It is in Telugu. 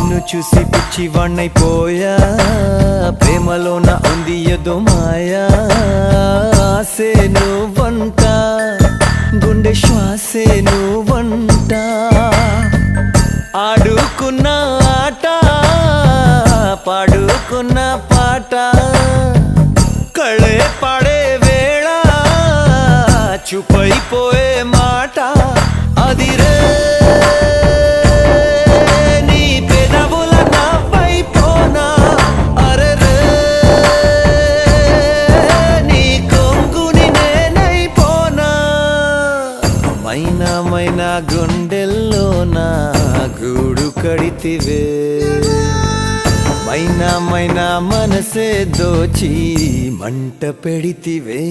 నిన్ను చూసి పిచ్చివాణ్ణైపోయా ప్రేమలోన ఉంది ఏదో మాయా ఆసే నువ్వంట గుండె శ్వాసే నువ్వంట ఆడుకున్న ఆట పాడుకున్న పాట కళే పాడే వేళ చూపైపోయే మాట అదిరే మైనా గుండెల్లో నా గూడు కడితివే మైనా మనసే దోచి మంట పెడితివే